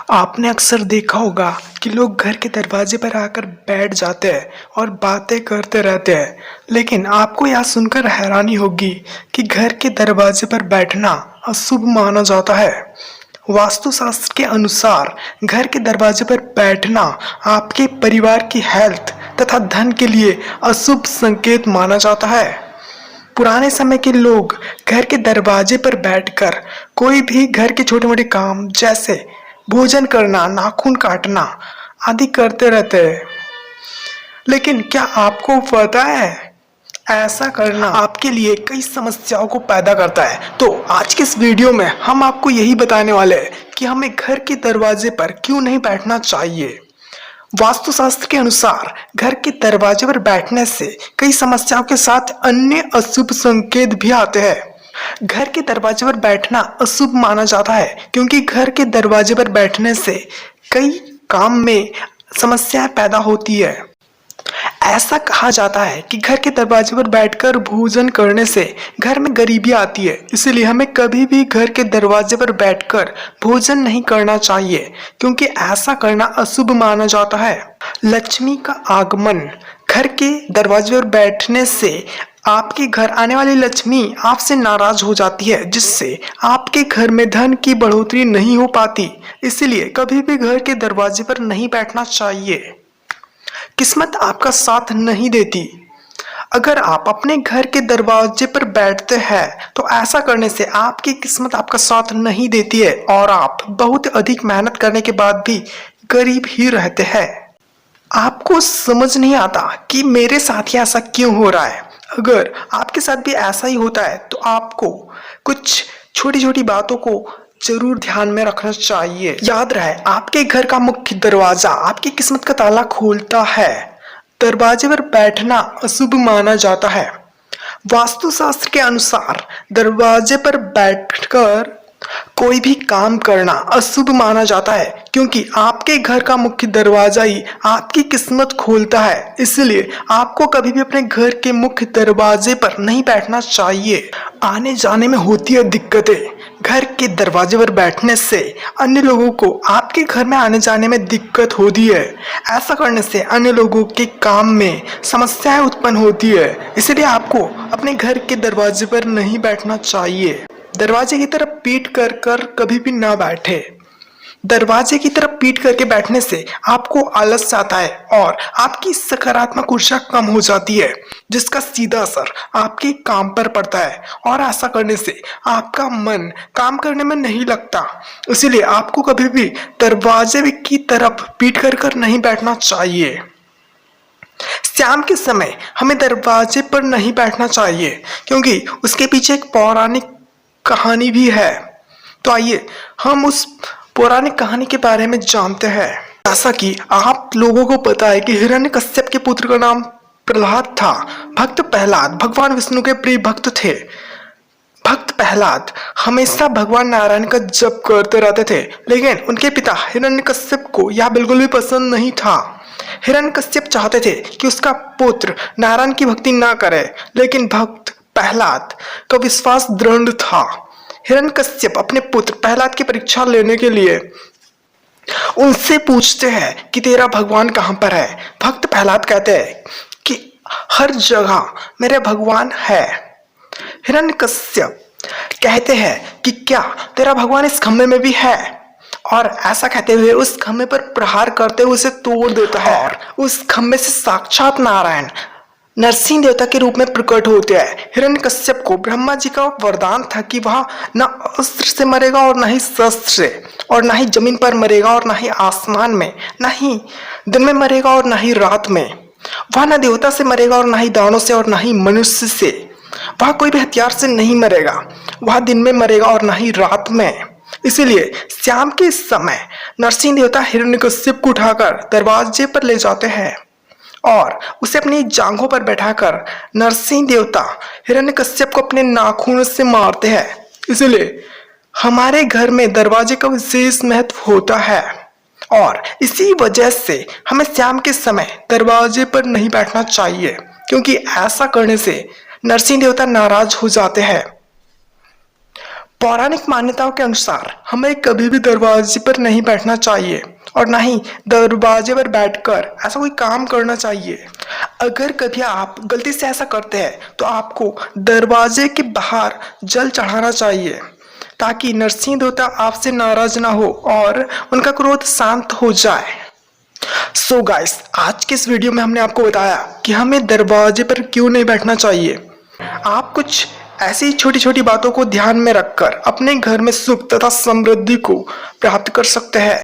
आपने अक्सर देखा होगा कि लोग घर के दरवाजे पर आकर बैठ जाते हैं और बातें करते रहते हैं। लेकिन आपको यह सुनकर हैरानी होगी कि घर के दरवाजे पर बैठना अशुभ माना जाता है। वास्तुशास्त्र के अनुसार घर के दरवाजे पर बैठना आपके परिवार की हेल्थ तथा धन के लिए अशुभ संकेत माना जाता है। पुराने समय के लोग घर के दरवाजे पर बैठकर कोई भी घर के छोटे मोटे काम जैसे भोजन करना, नाखून काटना आदि करते रहते हैं। लेकिन क्या आपको पता है ऐसा करना आपके लिए कई समस्याओं को पैदा करता है। तो आज के इस वीडियो में हम आपको यही बताने वाले हैं कि हमें घर के दरवाजे पर क्यों नहीं बैठना चाहिए। वास्तुशास्त्र के अनुसार घर के दरवाजे पर बैठने से कई समस्याओं के साथ अन्य अशुभ संकेत भी आते हैं। घर के दरवाजे पर बैठना अशुभ माना जाता है क्योंकि घर के दरवाजे पर बैठने से कई काम में समस्याएं पैदा होती है। ऐसा कहा जाता है कि घर के दरवाजे पर बैठकर भोजन करने से घर में गरीबी आती है, इसीलिए हमें कभी भी घर के दरवाजे पर बैठकर भोजन नहीं करना चाहिए क्योंकि ऐसा करना अशुभ माना जाता है। लक्ष्मी का आगमन घर के दरवाजे पर बैठने से आपके घर आने वाली लक्ष्मी आपसे नाराज हो जाती है, जिससे आपके घर में धन की बढ़ोतरी नहीं हो पाती। इसलिए कभी भी घर के दरवाजे पर नहीं बैठना चाहिए। किस्मत आपका साथ नहीं देती। अगर आप अपने घर के दरवाजे पर बैठते हैं तो ऐसा करने से आपकी किस्मत आपका साथ नहीं देती है और आप बहुत अधिक मेहनत करने के बाद भी गरीब ही रहते हैं। आपको समझ नहीं आता कि मेरे साथ ही ऐसा क्यों हो रहा है। अगर आपके साथ भी ऐसा ही होता है तो आपको कुछ छोटी छोटी बातों को जरूर ध्यान में रखना चाहिए। याद रहे, आपके घर का मुख्य दरवाजा आपकी किस्मत का ताला खोलता है। दरवाजे पर बैठना अशुभ माना जाता है। वास्तुशास्त्र के अनुसार दरवाजे पर बैठकर कोई भी काम करना अशुभ माना जाता है क्योंकि आपके घर का मुख्य दरवाजा ही आपकी किस्मत खोलता है। इसलिए आपको कभी भी अपने घर के मुख्य दरवाजे पर नहीं बैठना चाहिए। आने जाने में होती है दिक्कतें। घर के दरवाजे पर बैठने से अन्य लोगों को आपके घर में आने जाने में दिक्कत होती है। ऐसा करने से अन्य लोगों के काम में समस्याएं उत्पन्न होती है। इसलिए आपको अपने घर के दरवाजे पर नहीं बैठना चाहिए। दरवाजे की तरफ पीठ कर कर कभी भी ना बैठे। दरवाजे की तरफ पीठ करके बैठने से आपको आलस आता है और आपकी सकारात्मक ऊर्जा कम हो जाती है, जिसका सीधा असर आपके काम पर पड़ता है और ऐसा करने से आपका मन काम करने में नहीं लगता। इसीलिए आपको कभी भी दरवाजे की तरफ पीठ कर कर नहीं बैठना चाहिए। शाम के समय हमें दरवाजे पर नहीं बैठना चाहिए क्योंकि उसके पीछे एक पौराणिक कहानी भी है। तो आइए हम उस पौराणिक कहानी के बारे में जानते हैं। जैसा कि आप लोगों को पता है कि हिरण्यकश्यप के पुत्र का नाम प्रहलाद था। भक्त प्रहलाद भगवान विष्णु के प्रिय भक्त थे। भक्त प्रहलाद हमेशा भगवान नारायण का जप करते रहते थे, लेकिन उनके पिता हिरण्यकश्यप को यह बिल्कुल भी पसंद नहीं था। हिरण्यकश्यप चाहते थे कि उसका पुत्र नारायण की भक्ति ना करे, लेकिन भक्त प्रहलाद का विश्वास दृढ़ था। हिरण्यकश्यप अपने पुत्र प्रहलाद की परीक्षा लेने के लिए उनसे पूछते हैं कि तेरा भगवान कहाँ पर है। भक्त प्रहलाद कहते हैं कि हर जगह मेरे भगवान है। हिरण्यकश्यप कहते हैं कि क्या तेरा भगवान इस खम्भे में भी है, और ऐसा कहते हुए उस खम्भे पर प्रहार करते हुए उसे तोड़ देता है और उस खम्भे से साक्षात नारायण नरसिंह देवता के रूप में प्रकट होते हैं। हिरण्यकश्यप को ब्रह्मा जी का वरदान था कि वह न अस्त्र से मरेगा और न ही शस्त्र से, और न ही जमीन पर मरेगा और न ही आसमान में, न ही दिन में मरेगा और न ही रात में। वह न देवता से मरेगा और न ही दानों से और न ही मनुष्य से। वह कोई भी हथियार से नहीं मरेगा। वह दिन में मरेगा और न ही रात में। इसीलिए शाम के समय नरसिंह देवता हिरण्यकश्यप को उठाकर दरवाजे पर ले जाते हैं और उसे अपनी जांघों पर बैठाकर नरसिंह देवता हिरण्यकश्यप को अपने नाखूनों से मारते हैं। इसलिए हमारे घर में दरवाजे का विशेष महत्व होता है और इसी वजह से हमें शाम के समय दरवाजे पर नहीं बैठना चाहिए क्योंकि ऐसा करने से नरसिंह देवता नाराज हो जाते हैं। पौराणिक मान्यताओं के अनुसार हमें कभी भी दरवाजे पर नहीं बैठना चाहिए और ना ही दरवाजे पर बैठकर ऐसा कोई काम करना चाहिए। अगर कभी आप गलती से ऐसा करते हैं तो आपको दरवाजे के बाहर जल चढ़ाना चाहिए ताकि नरसिंह देवता आपसे नाराज ना हो और उनका क्रोध शांत हो जाए। सो गाइस, आज के इस वीडियो में हमने आपको बताया कि हमें दरवाजे पर क्यों नहीं बैठना चाहिए। आप कुछ ऐसी छोटी छोटी बातों को ध्यान में रखकर अपने घर में सुख तथा समृद्धि को प्राप्त कर सकते हैं।